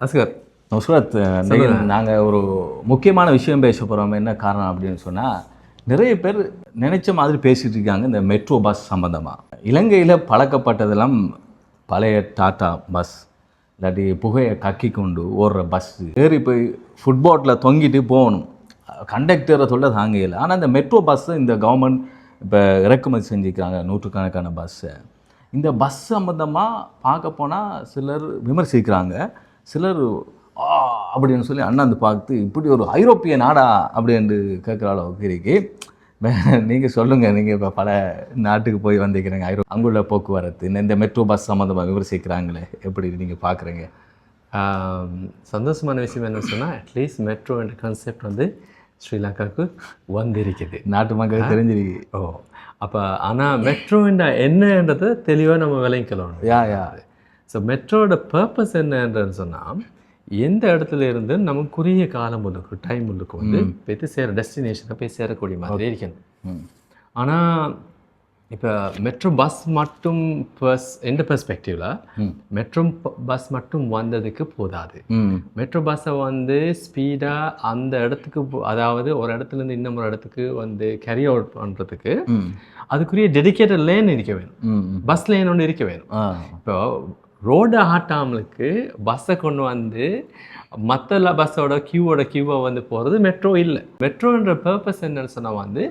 அஸ்கர் நுஸ்ரத், நாங்கள் ஒரு முக்கியமான விஷயம் பேச போகிறோம். என்ன காரணம் அப்படின்னு சொன்னால், நிறைய பேர் நினைச்ச மாதிரி பேசிகிட்டு இருக்காங்க இந்த மெட்ரோ பஸ் சம்மந்தமாக. இலங்கையில் பழக்கப்பட்டதெல்லாம் பழைய டாட்டா பஸ், இல்லாட்டி புகையை கக்கி கொண்டு ஓடுற பஸ்ஸு, ஏறி போய் ஃபுட்போட்டில் தொங்கிட்டு போகணும், கண்டக்டரை சொல்ல தாங்கல. ஆனால் இந்த மெட்ரோ பஸ்ஸை இந்த கவர்மெண்ட் இப்போ இறக்குமதி செஞ்சுக்கிறாங்க, நூற்றுக்கணக்கான பஸ்ஸை. இந்த பஸ் சம்மந்தமாக பார்க்க போனால் சிலர் விமர்சிக்கிறாங்க, சிலர் அப்படின்னு சொல்லி அண்ணாந்து பார்த்து இப்படி ஒரு ஐரோப்பிய நாடா அப்படின்னு கேட்குற அளவுக்கு இருக்கு. நீங்கள் சொல்லுங்கள், நீங்கள் இப்போ பல நாட்டுக்கு போய் வந்திருக்கிறீங்க, அங்குள்ள போக்குவரத்து இந்த மெட்ரோ பஸ் சம்மந்தமாக விமர்சிக்கிறாங்களே, எப்படி நீங்கள் பார்க்குறீங்க? சந்தோஷமான விஷயம் என்ன சொன்னால், அட்லீஸ்ட் மெட்ரோ என்ற கான்செப்ட் வந்து ஸ்ரீலங்காவுக்கு வந்திருக்குது, நாட்டு மக்களுக்கு தெரிஞ்சிருக்கு. அப்போ ஆனால் மெட்ரோ என்னன்றதை தெளிவாக நம்ம விளங்கிக்கலாம். ஸோ மெட்ரோட பர்பஸ் என்னன்றன்னு சொன்னால், எந்த இடத்துல இருந்து நமக்கு குறுகிய காலம் உள்ளுக்கு டைம் உள்ளுக்கு வந்து போய் சேர டெஸ்டினேஷனை போய் சேரக்கூடிய மாதிரி இருக்கணும். ஆனால் இப்போ மெட்ரோ பஸ் மட்டும் எந்த பெர்ஸ்பெக்டிவில் மெட்ரோ பஸ் மட்டும் வந்ததுக்கு போதாது. மெட்ரோ பஸ்ஸை வந்து ஸ்பீடாக அந்த இடத்துக்கு, அதாவது ஒரு இடத்துலேருந்து இன்னொரு இடத்துக்கு வந்து கேரி அவுட் பண்ணுறதுக்கு அதுக்குரிய டெடிக்கேட்டட் லேன் இருக்க வேணும், பஸ் லேன் ஒன்று இருக்க வேணும். இப்போ ரோடு ஆட்டாமலுக்கு பஸ்ஸை கொண்டு வந்து மற்ற பஸ்ஸோட கியூவை வந்து போகிறது மெட்ரோ இல்லை. மெட்ரோன்ற பர்பஸ் என்னன்னு சொன்னால் வந்து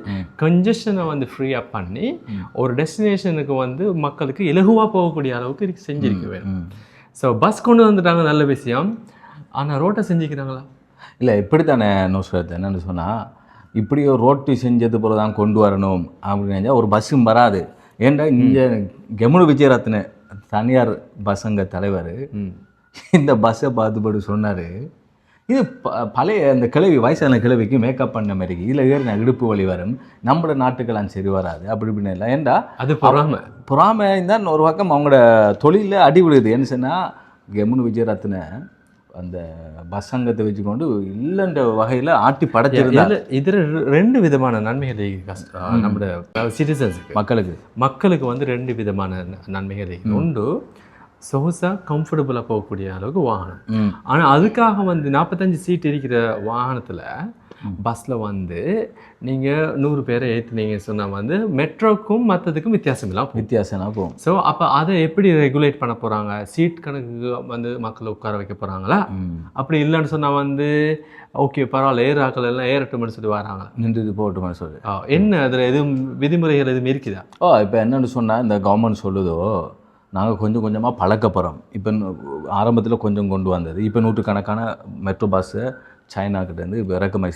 கன்ஜெஷனை வந்து ஃப்ரீயாக பண்ணி ஒரு டெஸ்டினேஷனுக்கு வந்து மக்களுக்கு இலகுவாக போகக்கூடிய அளவுக்கு செஞ்சுருக்க வேணும். ஸோ பஸ் கொண்டு வந்துட்டாங்க, நல்ல விஷயம். ஆனால் ரோட்டை செஞ்சுக்கிறாங்களா? இல்லை, இப்படி தானே நுஸ்ரத், என்னென்னு சொன்னால், இப்படி ஒரு ரோட்டு செஞ்சது போல தான் கொண்டு வரணும் அப்படின்னு ஒரு பஸ்ஸும் வராது. ஏன்டா இங்கே கெமுனு விஜயரத்ன தனியார் பஸ்ஸங்க தலைவர் இந்த பஸ்ஸை பார்த்துப்பட்டு சொன்னார், இது பழைய அந்த கிழவி, வயசான கிழவிக்கு மேக்கப் பண்ண மாதிரி இதில் ஏறின இடுப்பு வலி வரும், நம்மளோட நாட்டுக்கெல்லாம் சரி வராது அப்படி இப்படின்னு இல்லை. ஏன்டா அது பொறாமை இருந்தால் ஒரு பக்கம் அவங்களோட தொழிலில் அடி விழுது. என்ன சொன்னால், கெமுனு விஜயரத்ன அந்த பஸ் சங்கத்தை வச்சுக்கொண்டு இல்லைன்ற வகையில் ஆட்டி படைச்சிருந்தாங்க. இதில் ரெண்டு விதமான நன்மைகள் நம்மளோட சிட்டிசன்ஸுக்கு, மக்களுக்கு வந்து ரெண்டு விதமான நன்மைகள். ஒன்று, சொகுசாக கம்ஃபர்டபுளாக போகக்கூடிய அளவுக்கு வாகனம். ஆனால் அதுக்காக வந்து 45 சீட் இருக்கிற வாகனத்தில் பஸ்ஸில் வந்து நீங்கள் 100 பேரை ஏற்றுனீங்க சொன்னால் வந்து மெட்ரோக்கும் மற்றதுக்கும் வித்தியாசம் போகும். ஸோ அப்போ அதை எப்படி ரெகுலேட் பண்ண போகிறாங்க? சீட் கணக்கு வந்து மக்களை உட்கார வைக்க போகிறாங்களா? அப்படி இல்லைன்னு சொன்னால் வந்து ஓகே பரவாயில்ல, ஏறாக்கள் எல்லாம் ஏறட்டும்னு சொல்லி வராங்க, நின்று போகட்டும்னு சொல்லி என்ன அதில் எதுவும் விதிமுறைகள் எதுவும் இருக்குதா? இப்போ என்னென்னு சொன்னால், இந்த கவர்மெண்ட் சொல்லுதோ நாங்கள் கொஞ்சம் கொஞ்சமாக பழக்க போகிறோம். இப்போ ஆரம்பத்தில் கொஞ்சம் கொண்டு வந்தது, இப்போ நூற்றுக்கணக்கான மெட்ரோ பஸ்ஸு சைனாக்கிட்டேருந்து இப்போ இறக்குமதி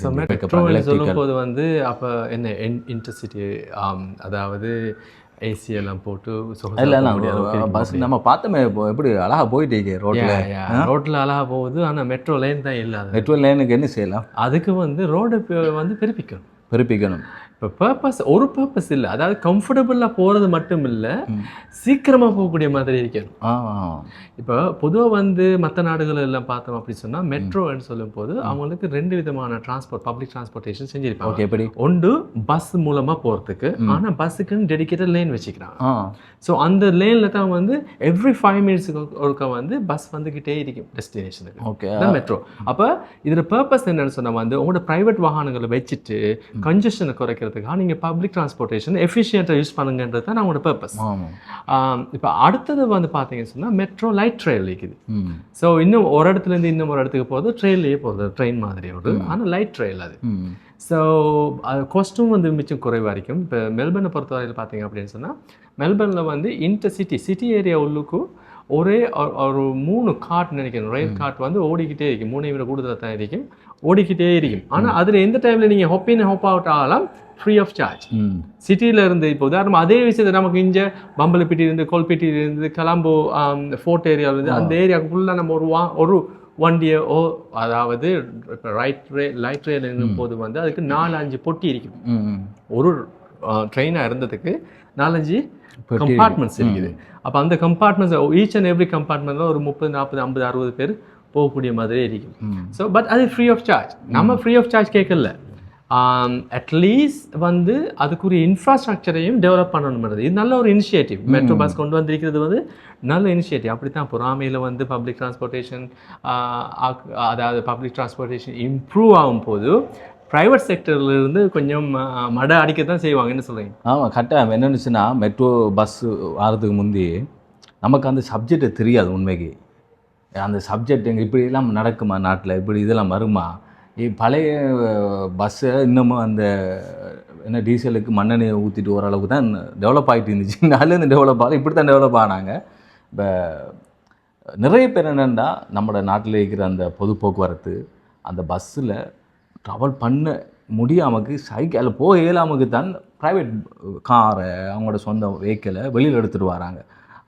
சொல்லும் போது வந்து அப்போ என்ன இன்டர்சிட்டி, அதாவது ஏசி எல்லாம் போட்டு பஸ் நம்ம பார்த்தோமே எப்படி அழகாக போயிட்டு இருக்கு ரோட்டில் அழகாக போகுது. ஆனால் மெட்ரோ லைன் தான் இல்லை. மெட்ரோ லைனுக்கு என்ன செய்யலாம்? அதுக்கு வந்து ரோடு வந்து பெருப்பிக்கணும். இப்போ ஒரு பர்பஸ் இல்லை, அதாவது கம்ஃபர்டபுளாக போகிறது மட்டும் இல்லை, சீக்கிரமாக போகக்கூடிய மாதிரி இருக்கணும். இப்போ பொதுவாக வந்து மற்ற நாடுகள் எல்லாம் பார்த்தோம் அப்படி சொன்னால், மெட்ரோன்னு சொல்லும் போது அவங்களுக்கு ரெண்டு விதமான பப்ளிக் டிரான்ஸ்போர்ட்டேஷன் செஞ்சுருப்பாங்க. எப்படி? ஒன்று பஸ் மூலமாக போகிறதுக்கு, ஆனால் பஸ்ஸுக்குன்னு டெடிக்கேட்டட் லேன் வச்சுக்கிறாங்க. ஸோ அந்த லேனில் தான் வந்து எவ்ரி 5 மினிட்ஸுக்கு ஒருக்க வந்து பஸ் வந்துக்கிட்டே இருக்கும் டெஸ்டினேஷனுக்கு. Okay, metro. அப்போ இதில் பர்பஸ் என்னன்னு சொன்னால் வந்து உங்களோட ப்ரைவேட் வாகனங்களை வச்சுட்டு கன்ஜெஷனை குறைக்கிறதுக்காக நீங்கள் பப்ளிக் டிரான்ஸ்போர்ட்டேஷன் எஃபிஷியண்ட்டாக யூஸ் பண்ணுங்கன்றது தான் நம்மளோட பர்பஸ். இப்போ அடுத்தது வந்து பார்த்தீங்கன்னு சொன்னால் மெட்ரோ லைட் ட்ரெயின் இருக்குது. ஸோ இன்னும் ஒரு இடத்துலேருந்து இன்னும் ஒரு இடத்துக்கு போகிறது ட்ரெயின்லேயே போகிறது, ட்ரெயின் மாதிரி ஒரு, ஆனால் லைட் ட்ரெயின் அது. ஸோ அது காஸ்ட்டும் வந்து மிச்சம் குறைவாக இருக்கும். இப்போ மெல்பர்னை பொறுத்தவரையில் பார்த்தீங்க அப்படின்னு சொன்னால், மெல்பர்னில் வந்து சிட்டி ஏரியா உள்ளுக்கும் ஒரே ஒரு 3 காட் நினைக்கிறேன், ரயில் காட் வந்து ஓடிக்கிட்டே இருக்கும், 3 விட கூடுதலாக தான் இருக்கும், ஓடிக்கிட்டே இருக்கும். ஆனால் அதில் எந்த டைமில் நீங்கள் ஹாப் இன் ஹாப் அவுட் ஆகலாம், ஃப்ரீ ஆஃப் சார்ஜ். சிட்டியில் இருந்து இப்போ உதாரணமாக அதே விஷயத்தை நமக்கு இங்கே பம்பலப்பிட்டியிலேருந்து கொல்பேட்டியிலேருந்து கலாம்போ ஃபோர்ட் ஏரியாவிலேருந்து அந்த ஏரியாவுக்கு ஃபுல்லாக நம்ம ஒரு வண்டியை அதாவது இப்போ லைட் ட்ரெயின் இருக்கும் போது வந்து அதுக்கு 4-5 பொட்டி இருக்கும். ஒரு ட்ரெயினாக இருந்ததுக்கு 4-5 கம்பார்ட்மெண்ட்ஸ் இருக்குது. அப்போ அந்த கம்பார்ட்மெண்ட்ஸ் ஈச் அண்ட் எவ்ரி கம்பார்ட்மெண்ட்டில் ஒரு 30, 40, 50, 60 பேர் போகக்கூடிய மாதிரியே இருக்கும். ஸோ பட் அது ஃப்ரீ ஆஃப் சார்ஜ். நம்ம ஃப்ரீ ஆஃப் சார்ஜ் கேட்கல, அட்லீஸ்ட் வந்து அதுக்குரிய இன்ஃப்ராஸ்ட்ரக்சரையும் டெவலப் பண்ணணும்ன்றது இது நல்ல ஒரு இனிஷியேட்டிவ். மெட்ரோ பஸ் கொண்டு வந்திருக்கிறது வந்து நல்ல இனிஷியேட்டிவ். அப்படி தான் பொறாமையில் வந்து பப்ளிக் டிரான்ஸ்போர்ட்டேஷன் அதாவது பப்ளிக் டிரான்ஸ்போர்ட்டேஷன் இம்ப்ரூவ் ஆகும் போது ப்ரைவேட் செக்டர்லேருந்து கொஞ்சம் மடை அடிக்க தான் செய்வாங்க. என்ன சொல்கிறீங்க? ஆமாம், கரெக்டாக என்னென்னுச்சுன்னா மெட்ரோ பஸ்ஸு வரதுக்கு முந்தி நமக்கு அந்த சப்ஜெக்டை தெரியாது. உண்மைக்கு அந்த சப்ஜெக்ட் எங்கே இப்படியெல்லாம் நடக்குமா நாட்டில், இப்படி இதெல்லாம் வருமா, பழைய பஸ்ஸை இன்னமும் அந்த என்ன டீசலுக்கு மண்ணெண்ணெயை ஊற்றிட்டு ஓரளவுக்கு தான் டெவலப் ஆகிட்டு இருந்துச்சு. நாலேருந்து டெவலப் ஆகல, இப்படி தான் டெவலப் ஆனாங்க. இப்போ நிறைய பேர் என்னென்னா நம்மளோட நாட்டில் இருக்கிற அந்த பொது போக்குவரத்து அந்த பஸ்ஸில் ட்ராவல் பண்ண முடியாமக்கு சைக்கிள் போக இயலாமக்கு தான் ப்ரைவேட் காரை அவங்களோட சொந்த வெஹிக்கிளை வெளியில் எடுத்துகிட்டு வராங்க.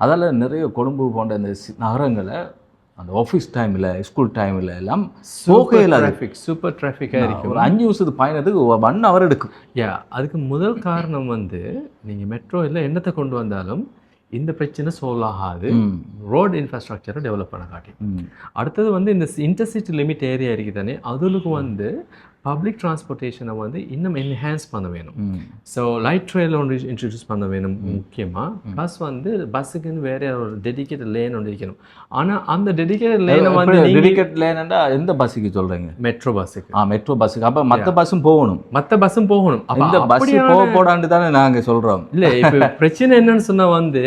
அதால் நிறைய கொழும்பு போன்ற இந்த நகரங்களை அந்த ஆஃபீஸ் டைமில் ஸ்கூல் டைமில் எல்லாம் சூப்பர் டிராஃபிக்காக இருக்கும். ஒரு 5 நிமிஷத்துக்கு பயணத்துக்கு 1 hour எடுக்கும். அதுக்கு முதல் காரணம் வந்து நீங்கள் மெட்ரோ இல்லை என்னத்தை கொண்டு வந்தாலும் இந்த பிரச்சனை சால்வ் ஆகாது. ரோட் இன்ஃப்ராஸ்ட்ரக்சரை டெவலப் பண்ண காட்டி. அடுத்தது வந்து இந்த இன்டர்சிட்டி லிமிட் ஏரியா இருக்குது தானே, அதுக்கு வந்து பப்ளிக் டிரான்ஸ்போர்ட்டேஷனை வந்து இன்னும் என்ஹான்ஸ் பண்ண வேணும். ஸோ லைட் ட்ரெயில் ஒன்று இன்ட்ரடியூஸ் பண்ண வேணும் முக்கியமாக. ப்ளஸ் வந்து பஸ்ஸுக்குன்னு வேற ஒரு டெடிகேட்டட் லேன் ஒன்று இருக்கணும். ஆனால் அந்த டெடிகேட்டட் லேனை வந்து டெடிகேட்டட் லேன்னா எந்த பஸ்ஸுக்கு சொல்கிறீங்க? மெட்ரோ பஸ்ஸுக்கு. மெட்ரோ பஸ்ஸுக்கு. அப்போ மற்ற பஸ்ஸும் போகணும். இந்த பஸ் போடாண்டு தானே நாங்கள் சொல்கிறோம். இல்லை, இப்போ பிரச்சனை என்னன்னு சொன்னால் வந்து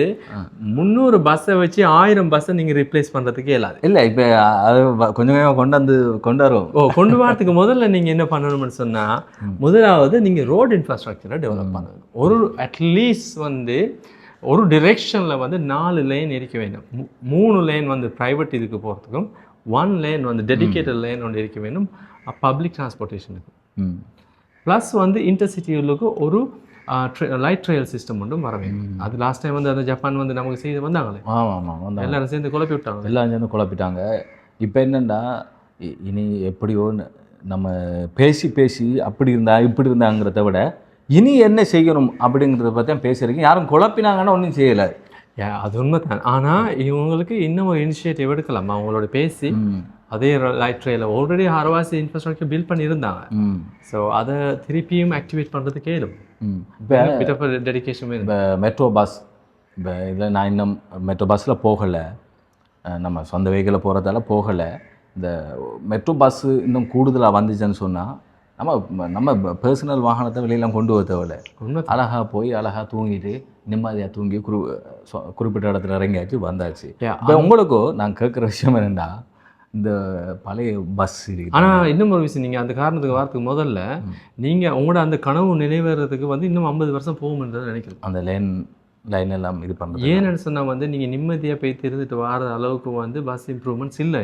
300 பஸ்ஸை வச்சு 1000 பஸ்ஸை நீங்கள் ரீப்ளேஸ் பண்ணுறதுக்கு இயலாது. இல்லை, இப்போ அது கொஞ்சம் கொண்டாடுவோம். கொண்டு வரதுக்கு முதல்ல நீங்கள் என்ன பண்ணணும்னு சொன்னால், முதலாவது நீங்கள் ரோடு இன்ஃப்ராஸ்ட்ரக்சரை டெவலப் பண்ணணும். ஒரு அட்லீஸ்ட் வந்து ஒரு டிரெக்ஷனில் வந்து 4 லேன் இருக்க வேணும். 3 லேன் வந்து ப்ரைவேட் இதுக்கு போகிறதுக்கும் 1 லேன் வந்து டெடிகேட்டட் லேன் ஒன்று இருக்க வேணும் பப்ளிக் டிரான்ஸ்போர்ட்டேஷனுக்கு. ப்ளஸ் வந்து இன்டர்சிட்டிகளுக்கு ஒரு லைட் ட்ரெயில் சிஸ்டம் ஒன்றும் வர வேணும். அது லாஸ்ட் டைம் வந்து அந்த ஜப்பான் வந்து நமக்கு செய்து வந்தாங்களே. ஆமாம், எல்லாரும் சேர்ந்து குழப்பிட்டாங்க. இப்போ என்னென்னா இனி எப்படியோ நம்ம பேசி அப்படி இப்படி இருந்தாங்கிறத விட இனி என்ன செய்யணும் அப்படிங்கிறத பற்றி தான் பேசுகிறீங்க. யாரும் குழப்பினாங்கன்னா ஒன்றும் செய்யலை. அது உண்மை தான். ஆனால் இவங்களுக்கு இன்னும் ஒரு இனிஷியேட்டிவ் எடுக்கலாம். அவங்களோட பேசி அதே லைட் ட்ரெயில ஆல்ரெடி அரவாசி இன்ஃப்ராஸ்ட்ரக்சர் பில்ட் பண்ணியிருந்தாங்க. ஸோ அதை திருப்பியும் ஆக்டிவேட் பண்ணுறதுக்கு ஏழும். இப்போ டெடிகேஷன் வேணும். இப்போ மெட்ரோ பஸ், இப்போ இதில் நான் இன்னும் மெட்ரோ பஸ்ஸில் போகலை, நம்ம சொந்த வெஹிக்கிளில் போகிறதால போகலை. இந்த மெட்ரோ பஸ்ஸு இன்னும் கூடுதலாக வந்துச்சுன்னு சொன்னால் நம்ம பர்சனல் வாகனத்தை வெளியெல்லாம் கொண்டு வர தேவையில்லை. அழகாக போய் அழகாக தூங்கிட்டு நிம்மதியாக தூங்கி குறிப்பிட்ட இடத்துல இறங்கியாச்சு வந்தாச்சு. இப்போ உங்களுக்கும் நான் கேட்குற விஷயம் என்னென்னா, இந்த பழைய பஸ் இருக்கு. ஆனால் இன்னும் ஒரு விஷயம், நீங்கள் அந்த காரணத்துக்கு வரதுக்கு முதல்ல நீங்கள் உங்களோட அந்த கனவு நிறைவேறதுக்கு வந்து இன்னும் 50 வருஷம் போகும்ன்றது நினைக்கிறேன். அந்த லைன் எல்லாம் இது பண்ணுறது ஏன்னு சொன்னால் வந்து நீங்கள் நிம்மதியாக போய் திருந்துட்டு வர அளவுக்கு வந்து பஸ் இம்ப்ரூவ்மெண்ட்ஸ் இல்லை.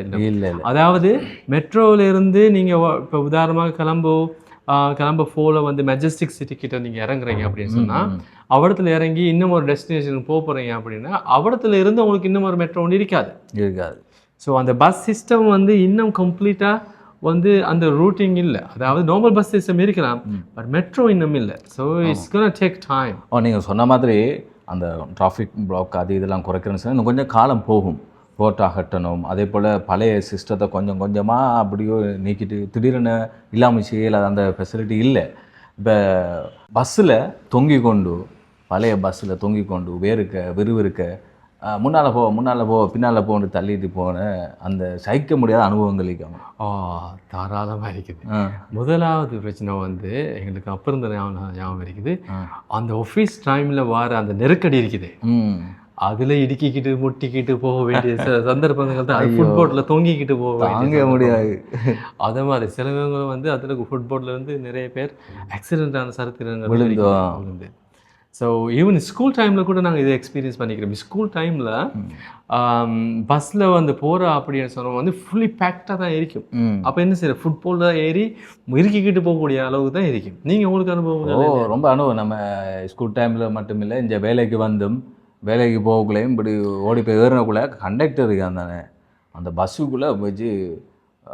அதாவது மெட்ரோவிலேருந்து நீங்கள் இப்போ உதாரணமாக கிளம்ப 4 வந்து மெஜஸ்டிக் சிட்டி கிட்ட நீங்கள் இறங்குறீங்க அப்படின்னு சொன்னால், அவடத்துல இறங்கி இன்னும் ஒரு டெஸ்டினேஷனுக்கு போகிறீங்க அப்படின்னா அவடத்துல இருந்து உங்களுக்கு இன்னும் ஒரு மெட்ரோ ஒன்று இருக்காது. ஸோ அந்த பஸ் சிஸ்டம் வந்து இன்னும் கம்ப்ளீட்டாக வந்து அந்த ரூட்டிங் இல்லை. அதாவது நார்மல் பஸ் சிஸ்டம் இருக்கலாம், பட் மெட்ரோ இன்னும் இல்லை. So it's gonna take time. நீங்கள் சொன்ன மாதிரி அந்த டிராஃபிக் பிளாக் அது இதெல்லாம் குறைக்கிறேன்னு சொன்னால் இன்னும் கொஞ்சம் காலம் போகும். ரோட்டை அகட்டணும், அதே போல் பழைய சிஸ்டத்தை கொஞ்சம் கொஞ்சமாக அப்படியோ நீக்கிட்டு திடீர்னு இல்லாமல் செய்யலை. அந்த ஃபெசிலிட்டி இல்லை. இப்போ பஸ்ஸில் பழைய பஸ்ஸில் தொங்கி கொண்டு விறுவிறுக்க முன்னால் போ பின்னால் போன்னு தள்ளிட்டு போன அந்த சகிக்க முடியாத அனுபவங்கள் இருக்காங்க. தாராளமாக இருக்குது. முதலாவது பிரச்சனை வந்து எங்களுக்கு அப்புறம் இருந்த ஞாபகம் இருக்குது. அந்த ஆஃபீஸ் டைமில் வர அந்த நெருக்கடி இருக்குது. அதில் இடுக்கிக்கிட்டு முட்டிக்கிட்டு போக வேண்டிய சந்தர்ப்பங்கள் தான். ஃபுட்போர்ட்டில் தொங்கிக்கிட்டு போக முடியாது. அதே மாதிரி சிலவங்க வந்து அதில் ஃபுட்போர்ட்டில் இருந்து நிறைய பேர் ஆக்சிடென்டான சரித்திரங்கள் விழுந்து. ஸோ ஈவன் ஸ்கூல் டைமில் கூட நாங்கள் இதை எக்ஸ்பீரியன்ஸ் பண்ணிக்கிறோம். ஸ்கூல் டைமில் பஸ்ஸில் வந்து போகிற அப்படின்னு சொன்னால் வந்து ஃபுல்லி பேக்டாக தான் இருக்கும். அப்போ என்ன செய்யற ஃபுட்பாலில் ஏறி இறுக்கிக்கிட்டு போகக்கூடிய அளவுக்கு தான் இருக்கும். நீங்கள் உங்களுக்கு அனுபவம்? ரொம்ப அனுபவம். நம்ம ஸ்கூல் டைமில் மட்டுமில்லை, இந்த வேலைக்கு போகக்குள்ளேயும் இப்படி ஓடி போய் ஏறினக்குள்ளே கண்டக்டர் இருக்கான் தானே, அந்த பஸ்ஸுக்குள்ளே வச்சு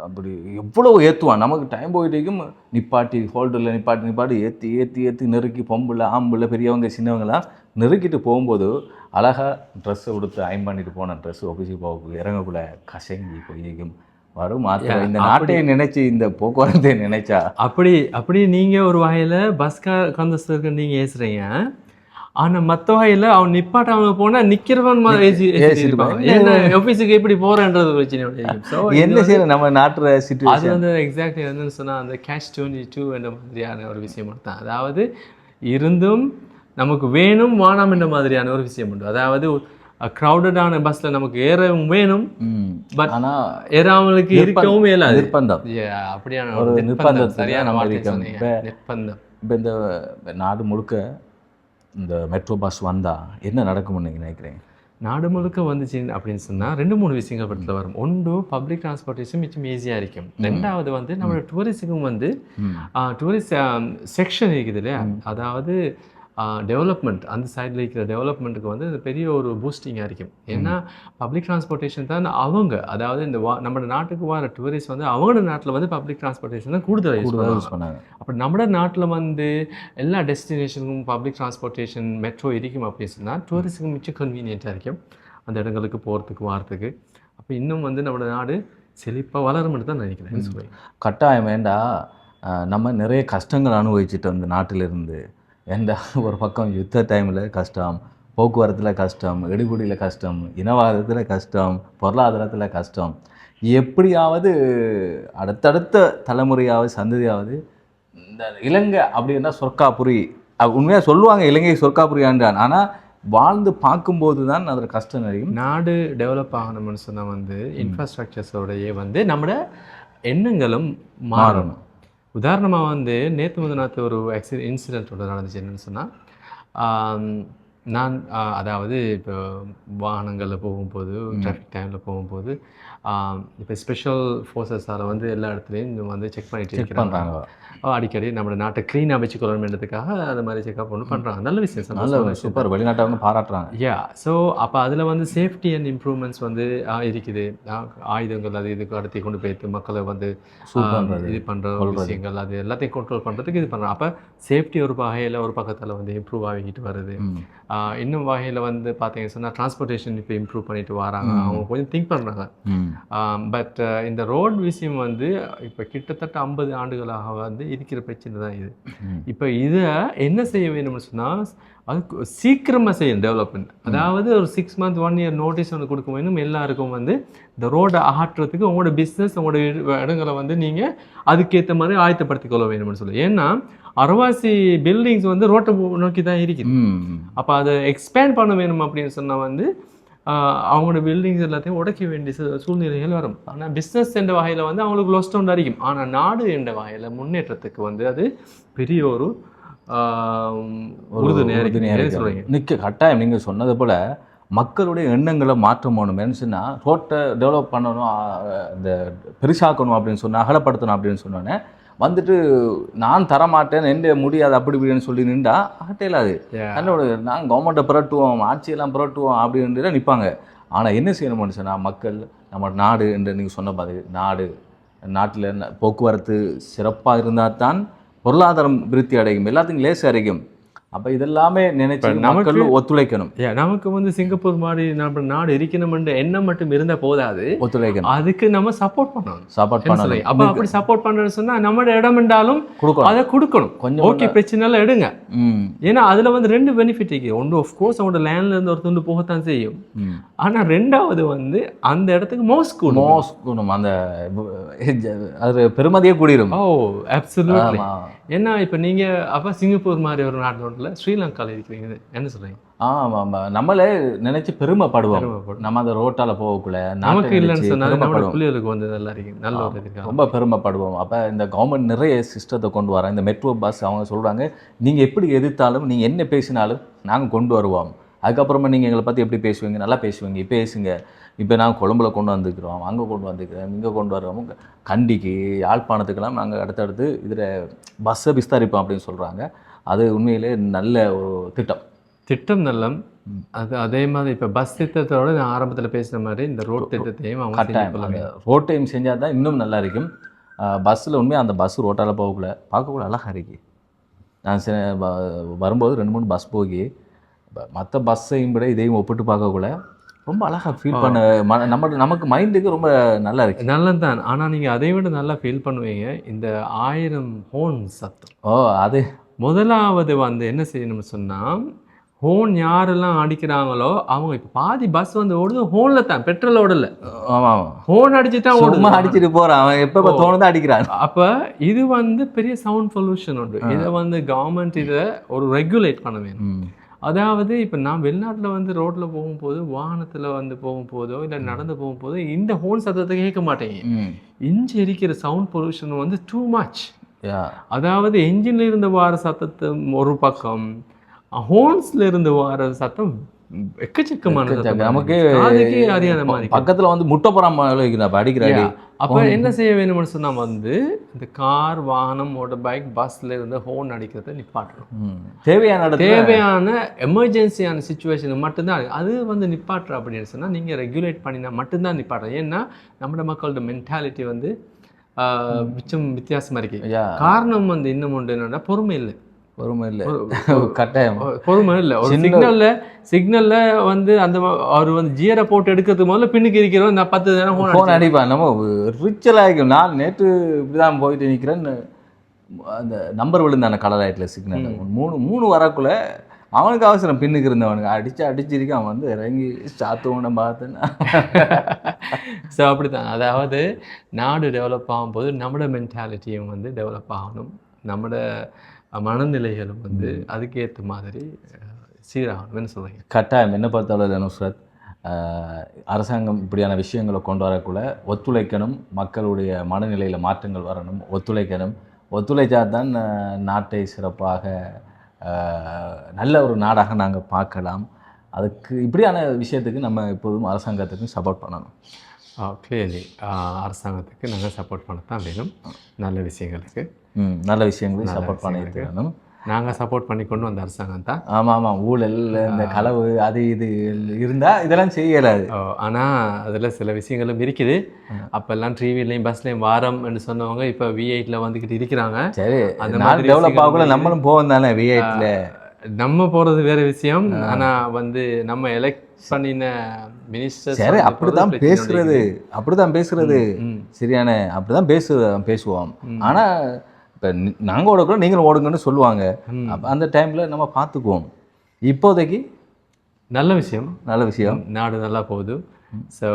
அப்படி எவ்வளோ ஏற்றுவான். நமக்கு டைம் போயிட்டேக்கும் நிப்பாட்டி ஹோல்டரில் நிப்பாட்டி ஏற்றி நெருக்கி பொம்புல ஆம்புல பெரியவங்க சின்னவங்களாம் நெருக்கிட்டு போகும்போது அழகாக ட்ரெஸ்ஸை கொடுத்து அயன் பண்ணிட்டு போன ட்ரெஸ்ஸு ஆஃபீஸுக்கு போக இறங்கக்குள்ளே கசங்கி போயிருக்கும். வரும் மாத்திரம் இந்த நாட்டை நினைச்சு இந்த போக்குவரத்தை நினைச்சா அப்படி நீங்கள் ஒரு வகையில் பஸ் கந்தஸ்தருக்கு நீங்கள் ஏசுறீங்க, ஆனால் மற்ற வகையில் அவன் நிப்பாட்டாமல் போனால் நிற்கிறவன் ஏசிருப்பாங்க. ஏன்னா ஆஃபீஸுக்கு எப்படி போகிறன்றது பிரச்சனை. ஸோ என்ன செய்யற நம்ம நாட்டுற சிச்சுவேஷன் அது வந்து எக்ஸாக்ட்லி என்னன்னு சொன்னால் அந்த catch-22 என்ற மாதிரியான ஒரு விஷயம் தான். அதாவது இருந்தும் நமக்கு வேணும் வேணாம் என்ற மாதிரியான ஒரு விஷயம் உண்டு. அதாவது க்ரௌடடான பஸ்ஸில் நமக்கு ஏறவும் வேணும், பட் ஆனால் ஏறாமலுக்கு இருக்கவும் இயலாது. நிர்பந்தம், அப்படியான ஒரு நிர்பந்தம், சரியான நிர்பந்தம். இப்போ இந்த நாடு முழுக்க இந்த மெட்ரோ பஸ் வந்தால் என்ன நடக்கும்னு நீங்கள் நினைக்கிறீங்க? நாடு முழுக்க வந்துச்சு அப்படின்னு சொன்னால் 2-3 விஷயங்கள் படத்தில் வரும். ஒன்று, பப்ளிக் டிரான்ஸ்போர்ட்டேஷன் மிச்சம் ஈஸியாக இருக்கும். ரெண்டாவது வந்து நம்மளோட டூரிஸ்ட்டுக்கும் வந்து டூரிஸ்ட் செக்ஷன் இருக்குது இல்லையா, அதாவது டெவலப்மெண்ட், அந்த சைடில் இருக்கிற டெவலப்மெண்ட்டுக்கு வந்து அது பெரிய ஒரு பூஸ்டிங்காக இருக்கும். ஏன்னா பப்ளிக் டிரான்ஸ்போர்ட்டேஷன் தான் அவங்க, அதாவது இந்த நம்ம நாட்டுக்கு வர டூரிஸ்ட் வந்து அவங்களோட நாட்டில் வந்து பப்ளிக் டிரான்ஸ்போர்ட்டேஷன் தான் கூடுதலாக யூஸ் பண்ணாங்க. அப்போ நம்ம நாட்டில் வந்து எல்லா டெஸ்டினேஷனுக்கும் பப்ளிக் டிரான்ஸ்போர்ட்டேஷன் மெட்ரோ இருக்கும் அப்படின்னு சொன்னால் டூரிஸ்ட்டுக்கு மிச்சம் கன்வீனியண்ட்டாக இருக்கும் அந்த இடங்களுக்கு போகிறதுக்கு வரத்துக்கு. அப்போ இன்னும் வந்து நம்ம நாடு செழிப்பாக வளரும்னு தான் நினைக்கிறேன். சொல்லுவேன் கட்டாயம் வேண்டா. நம்ம நிறைய கஷ்டங்கள் அனுபவிச்சுட்டு அந்த நாட்டிலிருந்து ஏண்டா ஒரு பக்கம் யுத்த டைமில் கஷ்டம், போக்குவரத்தில் கஷ்டம், எடுபடியில் கஷ்டம், இனவாதத்தில் கஷ்டம், பொருளாதாரத்தில் கஷ்டம். எப்படியாவது அடுத்தடுத்த தலைமுறையாவது சந்ததியாவது இந்த இலங்கை அப்படின்னா சொர்க்காபுரி, உண்மையாக சொல்லுவாங்க இலங்கை சொர்க்காபுரி ஆண்டான். ஆனால் வாழ்ந்து பார்க்கும்போது தான் அதில் கஷ்டம் நிறையும். நாடு டெவலப் ஆகணும்னு சொன்னால் வந்து இன்ஃப்ராஸ்ட்ரக்சர்ஸோடையே வந்து நம்மளோட எண்ணங்களும் மாறணும். உதாரணமாக வந்து நேற்று ஒரு இன்சிடென்ட் ஒன்று நடந்துச்சு. என்னென்னு சொன்னால், நான் அதாவது இப்போ வாகனங்களில் போகும்போது, டிராஃபிக் டைமில் போகும்போது, இப்போ ஸ்பெஷல் ஃபோர்ஸஸால் வந்து எல்லா இடத்துலையும் வந்து செக் பண்ணுறாங்க. அடிக்கடி நம்ம நாட்டை க்ளீனாக வச்சுக்கொள்ளணுன்றதுக்காக அது மாதிரி செக்அப் ஒன்று பண்ணுறாங்க. நல்ல விஷயம், நல்ல சூப்பர், வெளிநாட்டவங்க பாராட்டுறாங்க. ஸோ அப்போ அதில் வந்து சேஃப்டி அண்ட் இம்ப்ரூவ்மெண்ட்ஸ் வந்து இருக்குது. ஆயுதங்கள் அது இதுக்கு அடுத்து கொண்டு போய்த்து மக்களை வந்து இது பண்ணுற விஷயங்கள் அது எல்லாத்தையும் கண்ட்ரோல் பண்ணுறதுக்கு இது பண்ணுறாங்க. அப்போ சேஃப்டி ஒரு வகையில் ஒரு பக்கத்தில் வந்து இம்ப்ரூவ் ஆகிக்கிட்டு வருது. இன்னும் வகையில் வந்து பார்த்தீங்கன்னு சொன்னால் டிரான்ஸ்போர்ட்டேஷன் இப்போ இம்ப்ரூவ் பண்ணிட்டு வராங்க. அவங்க கொஞ்சம் திங்க் பண்ணுறாங்க. பட் இந்த ரோட் விஷயம் வந்து இப்போ கிட்டத்தட்ட 50 ஆண்டுகளாக வந்து இருக்கிற பிரச்சனை தான் இது. இப்போ இதை என்ன செய்ய வேணும்னு சொன்னால் அது சீக்கிரமாக செய்யணும் டெவலப்மெண்ட். அதாவது ஒரு 6 month 1 year நோட்டீஸ் ஒன்று கொடுக்க வேணும் எல்லாருக்கும். வந்து இந்த ரோடை அகற்றுறதுக்கு உங்களோட பிஸ்னஸ் உங்களோட இடங்களை வந்து நீங்கள் அதுக்கேற்ற மாதிரி ஆயத்தப்படுத்திக் கொள்ள வேணும்னு சொல்லி. ஏன்னா அரவாசி பில்டிங்ஸ் வந்து ரோட்டை நோக்கி தான் இருக்குது. அப்போ அதை எக்ஸ்பேண்ட் பண்ண வேணும் அப்படின்னு சொன்னால் வந்து அவங்களோட பில்டிங்ஸ் எல்லாத்தையும் உடைக்க வேண்டிய சூழ்நிலைகள் வரும். ஆனால் பிஸ்னஸ் என்ற வகையில் வந்து அவங்களுக்கு லொஸ்ட் ஒன்று அடிக்கும். ஆனால் நாடு என்ற வகையில் முன்னேற்றத்துக்கு வந்து அது பெரிய ஒரு நிற்க கட்டாயம். நீங்கள் சொன்னது போல் மக்களுடைய எண்ணங்களை மாற்றம் வேணும்னு சொன்னால் ரோட்டை டெவலப் பண்ணணும், இந்த பெருசாக்கணும் அப்படின்னு சொன்னால் அகலப்படுத்தணும் அப்படின்னு சொன்னோன்னே வந்துட்டு நான் தரமாட்டேன் எந்த முடியாது அப்படி இப்படின்னு சொல்லி நின்றா அகட்டையிலாது. அதோட நாங்கள் கவர்மெண்ட்டை புரட்டுவோம், ஆட்சியெல்லாம் புரட்டுவோம் அப்படின்ட்டு நிற்பாங்க. ஆனால் என்ன செய்யணும்னு சொன்னால் மக்கள் நம்ம நாடு என்று நீங்கள் சொன்ன மாதிரி நாட்டில் போக்குவரத்து சிறப்பாக இருந்தால் தான் பொருளாதாரம் விருத்தி அடையும், எல்லாத்துக்கும் லேசாக அடைக்கும். அப்போ இதெல்லாமே நினைச்சு மக்கள் ஒத்துழைக்கணும். நமக்கு வந்து சிங்கப்பூர் மாதிரி நம்ம நாடு இருக்கணும்ன்ற எண்ணம் மட்டும் இருந்தால் போதாது, ஒத்துழைக்கணும். அதுக்கு நம்ம சப்போர்ட் பண்ணணும். அப்போ அப்படி சப்போர்ட் பண்ணுறது சொன்னால் நம்மளோட இடம் என்றாலும் அதை கொடுக்கணும். கொஞ்சம் ஓகே பிரச்சனை எல்லாம் எடுங்க. ஏன்னா அதில் வந்து 2 பெனிஃபிட் இருக்குது. ஒன்று ஆஃப்கோர்ஸ் அவங்களோட லேண்ட்லேருந்து ஒரு துண்டு போகத்தான் செய்யும். ஆனால் 2வது வந்து அந்த இடத்துக்கு மோஸ்கூணும் அந்த அது பெருமதியே கூடிரும். ஓ அப்சல்யூட்லி. ஏன்னா இப்போ நீங்கள் அப்போ சிங்கப்பூர் மாதிரி ஒரு நாட்டில் ஸ்ரீலங்காவில் இருக்கிறீங்க, என்ன சொல்றீங்க? ஆமாம், நம்மளே நினைச்சு பெருமைப்படுவோம். நம்ம அந்த ரோட்டால போகக்குள்ள நமக்கு இல்லைன்னு சொன்னாலும் பிள்ளைகளுக்கு வந்து நல்லா இருக்கு, நல்ல ஒரு ரொம்ப பெருமைப்படுவோம். அப்போ இந்த கவர்மெண்ட் நிறைய சிஸ்டத்தை கொண்டு வரோம். இந்த மெட்ரோ பஸ் அவங்க சொல்கிறாங்க, நீங்கள் எப்படி எதிர்த்தாலும் நீங்கள் என்ன பேசினாலும் நாங்கள் கொண்டு வருவோம். அதுக்கப்புறமா நீங்கள் எங்களை பற்றி எப்படி பேசுவீங்க, நல்லா பேசுவீங்க, பேசுங்க. இப்போ நாங்கள் கொழும்புல கொண்டு வந்துக்கிறோம், அங்கே கொண்டு வந்துக்கிறோம், இங்கே கொண்டு வர்றோம், கண்டிக்கு யாழ்ப்பாணத்துக்கெல்லாம் நாங்கள் அடுத்தடுத்து இதில் பஸ்ஸை விஸ்தரிப்போம் அப்படின்னு சொல்கிறாங்க. அது உண்மையிலே நல்ல ஒரு திட்டம் நல்ல. அது அதே மாதிரி இப்போ பஸ் திட்டத்தோட நான் ஆரம்பத்தில் பேசின மாதிரி இந்த ரோட் திட்டத்தையும் அவங்க ரோட்டையும் செஞ்சால் தான் இன்னும் நல்லா இருக்கும். பஸ்ஸில் உண்மையாக அந்த பஸ் ரோட்டால் பார்க்கக்குள்ள அழகாக இருக்கு. நான் வரும்போது 2-3 பஸ் போகி மற்ற பஸ்ஸையும் விட இதையும் ஒப்பிட்டு பார்க்கக்குள்ள ரொம்ப அழகாக ஃபீல் பண்ண நமக்கு மைண்டுக்கு ரொம்ப நல்லா இருக்கு. நல்லதுதான். ஆனால் நீங்கள் அதை விட நல்லா ஃபீல் பண்ணுவீங்க இந்த 1000 ஹோன் சத்தம். அது முதலாவது வந்து என்ன செய்யணும்னு சொன்னால், ஹோன் யாரெல்லாம் அடிக்கிறாங்களோ அவங்க இப்போ பாதி பஸ் வந்து ஓடுது ஹோனில் தான், பெட்ரோல் ஓடல. ஆமாம், ஹோன் அடிச்சு தான் சும்மா அடிச்சுட்டு போகிறான் அவன், எப்போ தோணுதான் அடிக்கிறான். அப்போ இது வந்து பெரிய சவுண்ட் பொல்யூஷன் உண்டு. இதை வந்து கவர்மெண்ட் இதை ஒரு ரெகுலேட் பண்ண வேணும். அதாவது இப்போ நான் வெளிநாட்டில் வந்து ரோட்டில் போகும்போது, வாகனத்தில் வந்து போகும்போதோ இல்லை நடந்து போகும்போதோ இந்த ஹோன் சத்தத்தை கேட்க மாட்டேங்க. இஞ்சி இருக்கிற சவுண்ட் பொல்யூஷன் வந்து டூ மச். அதாவது என்ஜின்ல இருந்து வர சத்தத்தை ஒரு பக்கம், ஹோன்ஸ்ல இருந்து வர சத்தம் எக்கச்சக்கமானது. நமக்கு அறியாத மாதிரி பக்கத்தில் வந்து முட்டை போறாம அடிக்கிறாடி. அப்போ என்ன செய்ய வேணும்னு சொன்னால் வந்து இந்த கார், வாகனம், மோட்டர் பைக், பஸ்ல இருந்து ஹோன் அடிக்கிறத நிப்பாட்டணும். தேவையான எமர்ஜென்சியான சுச்சுவேஷன் மட்டும்தான் அது வந்து நிப்பாட்டுற அப்படின்னு சொன்னால் நீங்கள் ரெகுலேட் பண்ணினா மட்டும்தான் நிப்பாட்டுறோம். ஏன்னா நம்மளோட மக்களோட மென்டாலிட்டி வந்து மிச்சம் வித்தியாசமாக இருக்கு. காரணம் வந்து இன்னும் ஒன்று என்னன்னா பொறுமை இல்லை. கட்டாயம் பொறுமை இல்லை. ஒரு சிக்னல்ல வந்து அந்த அவர் வந்து ஜியரை போட்டு எடுக்கிறதுக்கு முதல்ல பின்னுக்கு இருக்கிறோம். நான் 10 நேரம் ஃபோன் அடிப்பேன். நம்ம ரிச்சல் ஆகிக்கும். நான் நேற்று இப்படிதான் போயிட்டு நிற்கிறேன், அந்த நம்பர் விழுந்தான கலர் லைட்டில் சிக்னல் 3 வரக்குள்ள அவனுக்கு அவசரம், பின்னுக்கு இருந்தவனுக்கு அடிச்சிருக்கேன். அவன் வந்து இறங்கி சாத்துவனை பார்த்தேன்னா. ஸோ அப்படித்தான். அதாவது நாடு டெவலப் ஆகும்போது நம்மளோட மென்டாலிட்டியும் வந்து டெவலப் ஆகணும். நம்மளோட மனநிலைகளும் வந்து அதுக்கேற்ற மாதிரி சீராகணும்னு சொல்லுங்க. கட்டாயம். என்ன பொறுத்தவரை நுஸ்ரத், அரசாங்கம் இப்படியான விஷயங்களை கொண்டு வரக்குள்ள ஒத்துழைக்கணும். மக்களுடைய மனநிலையில் மாற்றங்கள் வரணும், ஒத்துழைக்கணும். ஒத்துழைச்சா தான் நாட்டை சிறப்பாக நல்ல ஒரு நாடாக நாங்கள் பார்க்கலாம். அதுக்கு இப்படியான விஷயத்துக்கு நம்ம எப்போதும் அரசாங்கத்துக்கும் சப்போர்ட் பண்ணணும். கிளியர்லி அரசாங்கத்துக்கு நாங்கள் சப்போர்ட் பண்ணத்தான் வேணும். நல்ல விஷயங்களுக்கு நல்ல விஷயங்களையும் சப்போர்ட் பண்ணிட்டு வேணும். நாங்கள் சப்போர்ட் பண்ணி கொண்டு வந்த அரசாங்கம் தான். ஆமாம், ஊழல், இந்த களவு, அது இது இருந்தால் இதெல்லாம் செய்யலாது. ஆனால் அதில் சில விஷயங்களும் இருக்குது. அப்போல்லாம் டிவிலையும் பஸ்லையும் வாரம் என்று சொன்னவங்க இப்போ V8ல வந்துக்கிட்டு இருக்கிறாங்க. சரி, அந்த மாதிரி டெவலப் ஆகக்குள்ள நம்மளும் போவோம் தானே. V8ல நம்ம போகிறது வேறு விஷயம். ஆனால் வந்து நம்ம எலெக்ட் பண்ணின மினிஸ்டர் சரி அப்படிதான் பேசுறது சரியான, அப்படிதான் பேசுவோம். ஆனால் இப்போ நாங்கள் ஓடக்கூட நீங்களும் ஓடுங்கன்னு சொல்லுவாங்க. அந்த டைமில் நம்ம பார்த்துக்குவோம். இப்போதைக்கு நல்ல விஷயம், நாடு நல்லா போகுது. ஸோ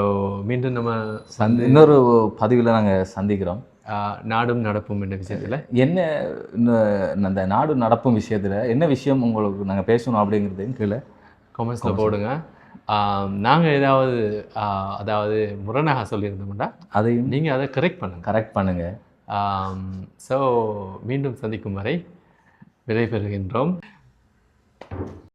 மீண்டும் நம்ம இன்னொரு பதிவில் நாங்கள் சந்திக்கிறோம். நாடும் நடப்பும் என்ற விஷயத்தில் என்ன, அந்த நாடு நடப்பும் விஷயத்தில் என்ன விஷயம் உங்களுக்கு நாங்கள் பேசணும் அப்படிங்கிறதையும் கீழே கமெண்ட்ஸில் போடுங்க. நாங்கள் அதாவது முரணாக சொல்லியிருந்தோம்னா அதையும் நீங்கள் அதை கரெக்ட் பண்ணுங்கள். ஸோ மீண்டும் சந்திக்கும் வரை விடைபெறுகின்றோம்.